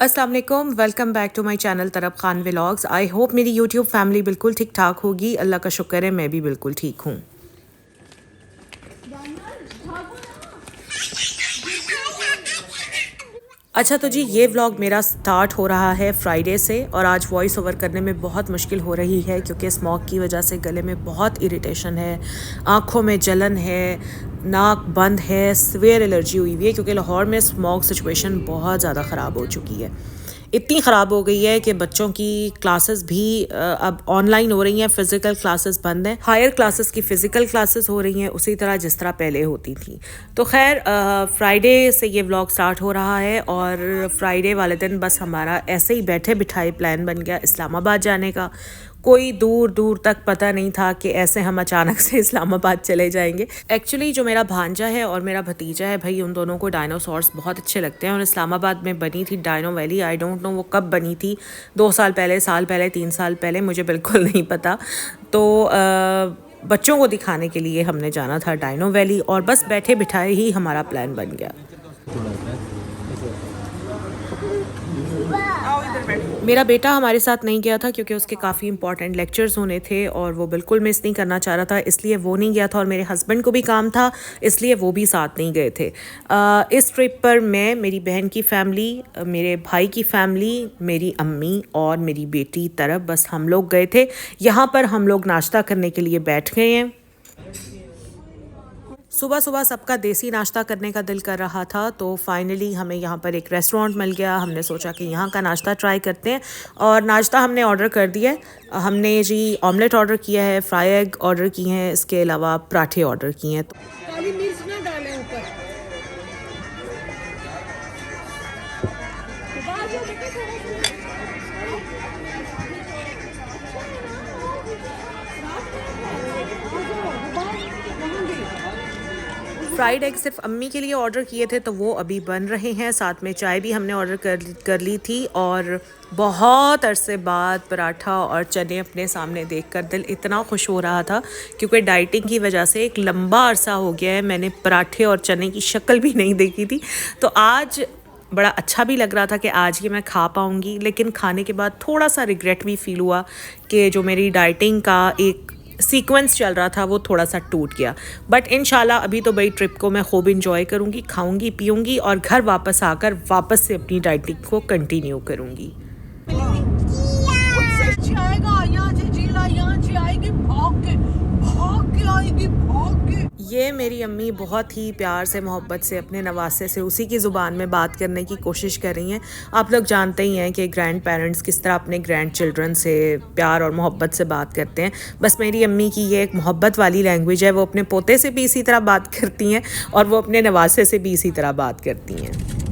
अस्सलाम वालेकुम, welcome back to my channel तरफ खान व्लॉग्स। आई होप मेरी यूट्यूब फैमिली बिल्कुल ठीक ठाक होगी। अल्लाह का शुक्र है मैं भी बिल्कुल ठीक हूँ। अच्छा तो जी, ये व्लॉग मेरा स्टार्ट हो रहा है फ्राइडे से और आज वॉइस ओवर करने में बहुत मुश्किल हो रही है क्योंकि स्मोक की वजह से गले में बहुत इरिटेशन है, आँखों में जलन है, नाक बंद है, सीवियर एलर्जी हुई हुई है क्योंकि लाहौर में स्मोक सिचुएशन बहुत ज़्यादा ख़राब हो चुकी है। इतनी ख़राब हो गई है कि बच्चों की क्लासेस भी अब ऑनलाइन हो रही हैं, फ़िज़िकल क्लासेस बंद हैं। हायर क्लासेस की फ़िज़िकल क्लासेस हो रही हैं उसी तरह जिस तरह पहले होती थी। तो खैर फ्राइडे से ये व्लॉग स्टार्ट हो रहा है और फ्राइडे वाले दिन बस हमारा ऐसे ही बैठे बिठाए प्लान बन गया इस्लामाबाद जाने का। कोई दूर दूर तक पता नहीं था कि ऐसे हम अचानक से इस्लामाबाद चले जाएंगे। एक्चुअली जो मेरा भांजा है और मेरा भतीजा है भाई, उन दोनों को डायनासोर्स बहुत अच्छे लगते हैं और इस्लामाबाद में बनी थी Dino Valley. I don't know वो कब बनी थी, 2 साल पहले, साल पहले, 3 साल पहले, मुझे बिल्कुल नहीं पता। तो बच्चों को दिखाने के लिए हमने जाना था डायनो वैली और बस बैठे बिठाए ही हमारा प्लान बन गया। मेरा बेटा हमारे साथ नहीं गया था क्योंकि उसके काफ़ी इंपॉर्टेंट लेक्चर्स होने थे और वो बिल्कुल मिस नहीं करना चाह रहा था, इसलिए वो नहीं गया था। और मेरे हस्बैंड को भी काम था, इसलिए वो भी साथ नहीं गए थे। इस ट्रिप पर मैं, मेरी बहन की फैमिली, मेरे भाई की फैमिली, मेरी अम्मी और मेरी बेटी तरफ, बस हम लोग गए थे। यहाँ पर हम लोग नाश्ता करने के लिए बैठ गए हैं। सुबह सुबह सबका देसी नाश्ता करने का दिल कर रहा था तो फाइनली हमें यहाँ पर एक रेस्टोरेंट मिल गया। हमने सोचा कि यहाँ का नाश्ता ट्राई करते हैं और नाश्ता हमने ऑर्डर कर दिया है। हमने जी ऑमलेट ऑर्डर किया है, फ्राई एग ऑर्डर किए हैं, इसके अलावा पराठे ऑर्डर किए हैं। काली मिर्च ना डालें ऊपर। फ्राइड एग सिर्फ अम्मी के लिए ऑर्डर किए थे तो वो अभी बन रहे हैं, साथ में चाय भी हमने ऑर्डर कर ली थी। और बहुत अरसे बाद पराठा और चने अपने सामने देखकर दिल इतना खुश हो रहा था क्योंकि डाइटिंग की वजह से एक लंबा अरसा हो गया है मैंने पराठे और चने की शक्ल भी नहीं देखी थी। तो आज बड़ा अच्छा भी लग रहा था कि आज ये मैं खा पाऊँगी, लेकिन खाने के बाद थोड़ा सा रिग्रेट भी फील हुआ कि जो मेरी डाइटिंग का एक सीक्वेंस चल रहा था वो थोड़ा सा टूट गया। बट इंशाल्लाह अभी तो भाई ट्रिप को मैं खूब इंजॉय करूँगी, खाऊंगी पीऊँगी और घर वापस आकर वापस से अपनी डाइटिंग को कंटिन्यू करूँगी। ये मेरी अम्मी बहुत ही प्यार से, मोहब्बत से अपने नवासे से उसी की ज़ुबान में बात करने की कोशिश कर रही हैं। आप लोग जानते ही हैं कि ग्रैंड पेरेंट्स किस तरह अपने ग्रैंड चिल्ड्रन से प्यार और मोहब्बत से बात करते हैं। बस मेरी अम्मी की ये एक मोहब्बत वाली लैंग्वेज है। वो अपने पोते से भी इसी तरह बात करती हैं और वो अपने नवासे से भी इसी तरह बात करती हैं।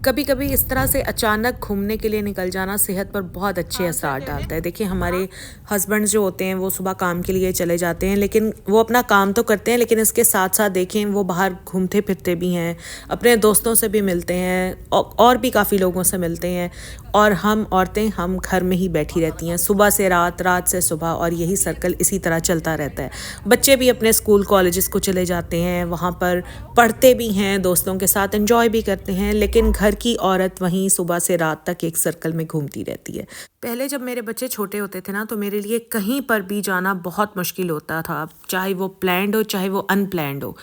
कभी कभी इस तरह से अचानक घूमने के लिए निकल जाना सेहत पर बहुत अच्छे असर डालता है। देखिए हमारे हस्बैंड्स जो होते हैं वो सुबह काम के लिए चले जाते हैं, लेकिन वो अपना काम तो करते हैं लेकिन इसके साथ साथ देखें वो बाहर घूमते फिरते भी हैं, अपने दोस्तों से भी मिलते हैं और भी काफ़ी लोगों से मिलते हैं। और हम औरतें हम घर में ही बैठी रहती हैं सुबह से रात, रात से सुबह, और यही सर्कल इसी तरह चलता रहता है। बच्चे भी अपने स्कूल कॉलेजेस को चले जाते हैं, वहाँ पर पढ़ते भी हैं, दोस्तों के साथ एंजॉय भी करते हैं, लेकिन घर की औरत वहीं सुबह से रात तक एक सर्कल में घूमती रहती है। पहले जब मेरे बच्चे छोटे होते थे ना तो मेरे लिए कहीं पर भी जाना बहुत मुश्किल होता था, चाहे वो प्लान्ड हो चाहे वो अनप्लान्ड हो,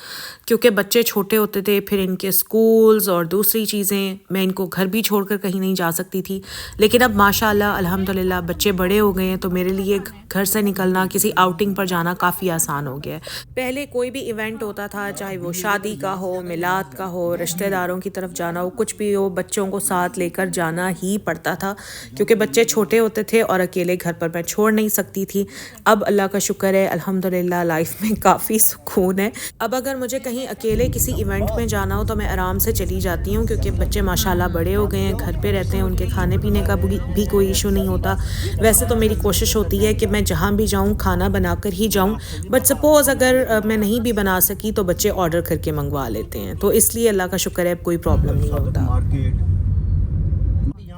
क्योंकि बच्चे छोटे होते थे, फिर इनके स्कूल्स और दूसरी चीज़ें, मैं इनको घर भी छोड़कर कहीं नहीं जा सकती थी। लेकिन अब माशाल्लाह अल्हम्दुलिल्लाह बच्चे बड़े हो गए हैं तो मेरे लिए घर से निकलना, किसी आउटिंग पर जाना काफ़ी आसान हो गया है। पहले कोई भी इवेंट होता था, चाहे वो शादी का हो, मिलाद का हो, रिश्तेदारों की तरफ जाना हो, कुछ भी हो, बच्चों को साथ लेकर जाना ही पड़ता था क्योंकि बच्चे छोटे होते थे और अकेले घर पर मैं छोड़ नहीं सकती थी। अब अल्लाह का शुक्र है, अल्हम्दुलिल्लाह लाइफ में काफ़ी सुकून है। अब अगर मुझे कहीं अकेले किसी इवेंट में जाना हो तो मैं आराम से चली जाती हूँ क्योंकि बच्चे माशाल्लाह बड़े हो गए हैं, घर पे रहते हैं, उनके खाने पीने का भी कोई इशू नहीं होता। वैसे तो मेरी कोशिश होती है कि मैं जहाँ भी जाऊँ खाना बनाकर ही जाऊँ, बट सपोज़ अगर मैं नहीं भी बना सकी तो बच्चे ऑर्डर करके मंगवा लेते हैं, तो इसलिए अल्लाह का शुक्र है कोई प्रॉब्लम नहीं होता।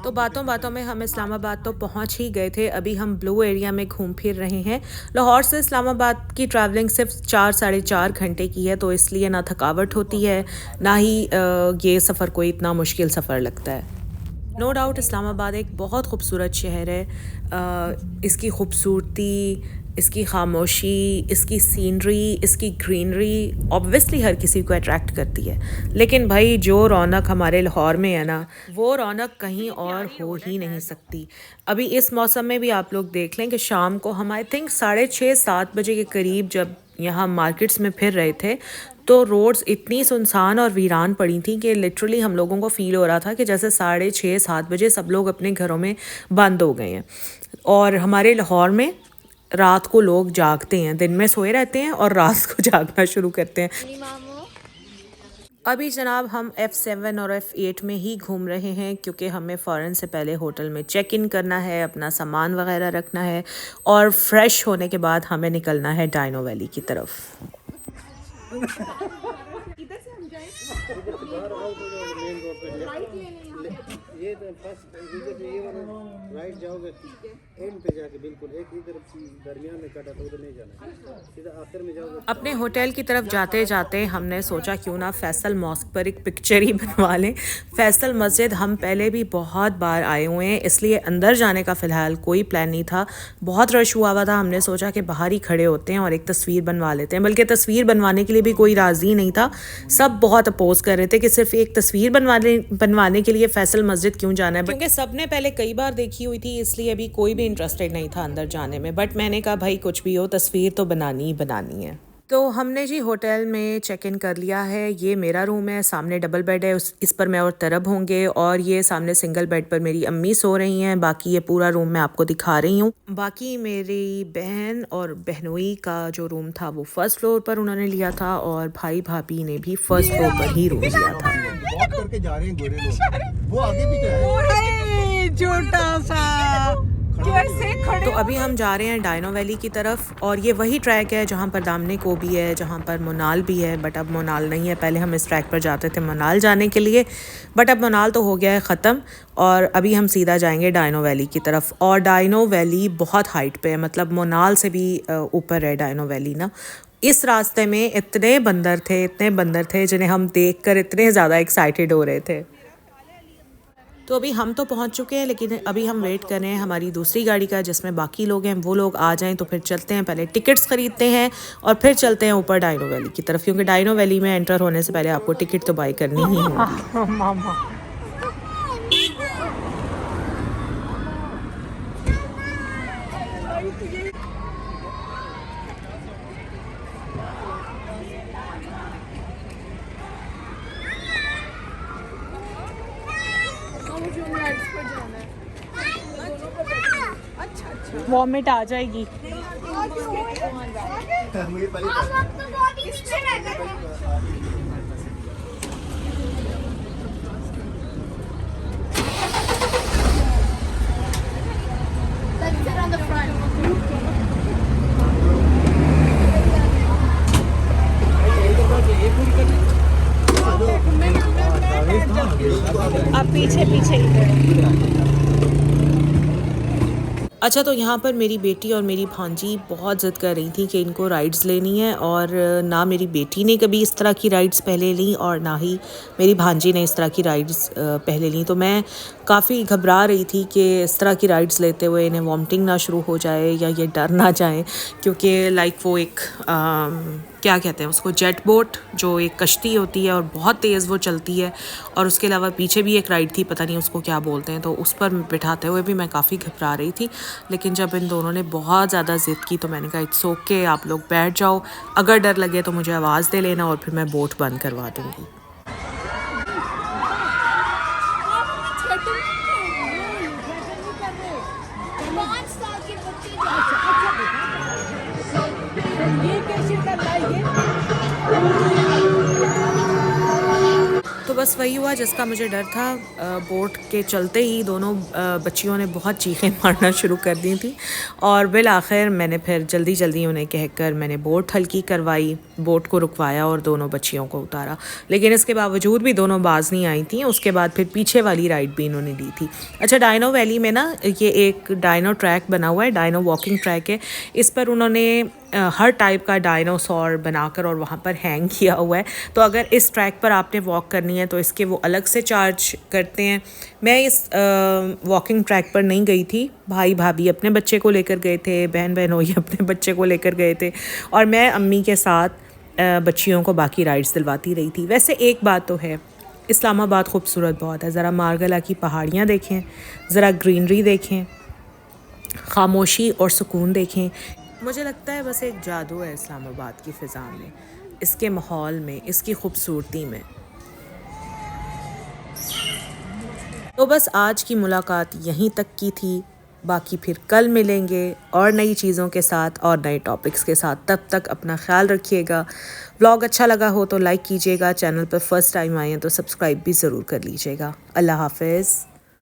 तो बातों बातों में हम इस्लामाबाद तो पहुंच ही गए थे। अभी हम ब्लू एरिया में घूम फिर रहे हैं। लाहौर से इस्लामाबाद की ट्रैवलिंग सिर्फ 4 साढ़े 4 घंटे की है, तो इसलिए ना थकावट होती है, ना ही ये सफ़र कोई इतना मुश्किल सफ़र लगता है। नो डाउट इस्लामाबाद एक बहुत खूबसूरत शहर है। इसकी खूबसूरती, इसकी खामोशी, इसकी सीनरी, इसकी ग्रीनरी ऑब्वियसली हर किसी को अट्रैक्ट करती है। लेकिन भाई जो रौनक हमारे लाहौर में है ना, वो रौनक कहीं और हो ही नहीं सकती। अभी इस मौसम में भी आप लोग देख लें कि शाम को हम आई थिंक 6:30-7 बजे के करीब जब यहाँ मार्केट्स में फिर रहे थे, तो रोड्स इतनी सुनसान और वीरान पड़ी थी कि लिटरली हम लोगों को फ़ील हो रहा था कि जैसे 6:30-7 बजे सब लोग अपने घरों में बंद हो गए हैं। और हमारे लाहौर में रात को लोग जागते हैं, दिन में सोए रहते हैं और रात को जागना शुरू करते हैं। अभी जनाब हम F7 और F8 में ही घूम रहे हैं, क्योंकि हमें फ़ौरन से पहले होटल में चेक इन करना है, अपना सामान वगैरह रखना है, और फ्रेश होने के बाद हमें निकलना है डाइनो वैली की तरफ। इधर से हम जाएं, ये तो फर्स्ट ये वाला राइट जाओगे, एंड पे जाके बिल्कुल एक इधर दरमियान में कटा, तो उधर नहीं जाना, सीधा आखिर में जाओगे। अपने होटल की तरफ जाते जाते हमने सोचा क्यों ना फैसल मॉस्क पर एक पिक्चर ही बनवा लें। फैसल मस्जिद हम पहले भी बहुत बार आए हुए हैं, इसलिए अंदर जाने का फ़िलहाल कोई प्लान नहीं था। बहुत रश हुआ था, हमने सोचा कि बाहर ही खड़े होते हैं और एक तस्वीर बनवा लेते हैं। बल्कि तस्वीर बनवाने के लिए भी कोई राज़ी नहीं था, सब बहुत अपोज कर रहे थे कि सिर्फ एक तस्वीर बनवाने के लिए फैसल मस्जिद क्यों जाना है, क्योंकि सबने पहले कई बार देखी हुई थी, इसलिए अभी कोई भी इंटरेस्टेड नहीं था अंदर जाने में। बट मैंने कहा भाई कुछ भी हो, तस्वीर तो बनानी ही बनानी है। तो हमने जी होटल में चेक इन कर लिया है। ये मेरा रूम है, सामने डबल बेड है, इस पर मैं और तरब होंगे, और ये सामने सिंगल बेड पर मेरी अम्मी सो रही हैं। बाकी ये पूरा रूम मैं आपको दिखा रही हूँ। बाकी मेरी बहन और बहनोई का जो रूम था वो फर्स्ट फ्लोर पर उन्होंने लिया था, और भाई भाभी ने भी फर्स्ट फ्लोर पर ही रूम लिया था। करके जा रहे हैं गोरे लोग, वो आगे भी तो है छोटा सा। तो अभी हम जा रहे हैं डाइनो वैली की तरफ, और ये वही ट्रैक है जहाँ पर दामने को भी है, जहाँ पर मोनाल भी है। बट अब मोनाल नहीं है, पहले हम इस ट्रैक पर जाते थे मोनाल जाने के लिए, बट अब मोनाल तो हो गया है ख़त्म, और अभी हम सीधा जाएंगे डाइनो वैली की तरफ। और डाइनो वैली बहुत हाइट पे है, मतलब मोनाल से भी ऊपर है डाइनो वैली ना। इस रास्ते में इतने बंदर थे जिन्हें हम देखकर इतने ज़्यादा एक्साइटेड हो रहे थे। तो अभी हम तो पहुंच चुके हैं, लेकिन अभी हम वेट कर रहे हैं हमारी दूसरी गाड़ी का, जिसमें बाकी लोग हैं। वो लोग आ जाएं तो फिर चलते हैं, पहले टिकट्स ख़रीदते हैं और फिर चलते हैं ऊपर डाइनो वैली की तरफ, क्योंकि डाइनो वैली में एंटर होने से पहले आपको टिकट तो बाई करनी ही होगी। वॉमिट आ जाएगी। अब पीछे पीछे अच्छा, तो यहाँ पर मेरी बेटी और मेरी भांजी बहुत ज़िद कर रही थी कि इनको राइड्स लेनी है, और ना मेरी बेटी ने कभी इस तरह की राइड्स पहले ली और ना ही मेरी भांजी ने इस तरह की राइड्स पहले ली। तो मैं काफ़ी घबरा रही थी कि इस तरह की राइड्स लेते हुए इन्हें वॉमिटिंग ना शुरू हो जाए या ये डर ना जाए, क्योंकि लाइक वो एक क्या कहते हैं उसको, जेट बोट, जो एक कश्ती होती है और बहुत तेज़ वो चलती है, और उसके अलावा पीछे भी एक राइड थी, पता नहीं उसको क्या बोलते हैं, तो उस पर बिठाते हुए भी मैं काफ़ी घबरा रही थी। लेकिन जब इन दोनों ने बहुत ज़्यादा ज़िद की तो मैंने कहा इट्स ओके, आप लोग बैठ जाओ, अगर डर लगे तो मुझे आवाज़ दे लेना और फिर मैं बोट बंद करवा दूँगी। तो बस वही हुआ जिसका मुझे डर था। बोट के चलते ही दोनों बच्चियों ने बहुत चीखें मारना शुरू कर दी थी, और बिल आखिर मैंने फिर जल्दी उन्हें कहकर मैंने बोट हल्की करवाई। बोट को रुकवाया और दोनों बच्चियों को उतारा, लेकिन इसके बावजूद भी दोनों बाज नहीं आई थी। उसके बाद फिर पीछे वाली राइड भी इन्होंने ली थी। अच्छा, डायनो वैली में ना ये एक डायनो ट्रैक बना हुआ है, डायनो वॉकिंग ट्रैक है। इस पर उन्होंने हर टाइप का डायनासोर बनाकर और वहाँ पर हैंग किया हुआ है। तो अगर इस ट्रैक पर आपने वॉक करनी है तो इसके वो अलग से चार्ज करते हैं। मैं इस वॉकिंग ट्रैक पर नहीं गई थी, भाई भाभी अपने बच्चे को लेकर गए थे, बहन बहनोई अपने बच्चे को लेकर गए थे, और मैं अम्मी के साथ बच्चियों को बाकी राइड्स दिलवाती रही थी। वैसे एक बात तो है, इस्लामाबाद खूबसूरत बहुत है। ज़रा मारगला की पहाड़ियाँ देखें, ज़रा ग्रीनरी देखें, खामोशी और सुकून देखें। मुझे लगता है बस एक जादू है इस्लामाबाद की फ़िज़ा में, इसके माहौल में, इसकी खूबसूरती में। तो बस आज की मुलाकात यहीं तक की थी। बाकी फिर कल मिलेंगे और नई चीज़ों के साथ और नए टॉपिक्स के साथ। तब तक अपना ख्याल रखिएगा। व्लॉग अच्छा लगा हो तो लाइक कीजिएगा, चैनल पर फर्स्ट टाइम आए हैं तो सब्सक्राइब भी ज़रूर कर लीजिएगा। अल्लाह हाफ़िज़।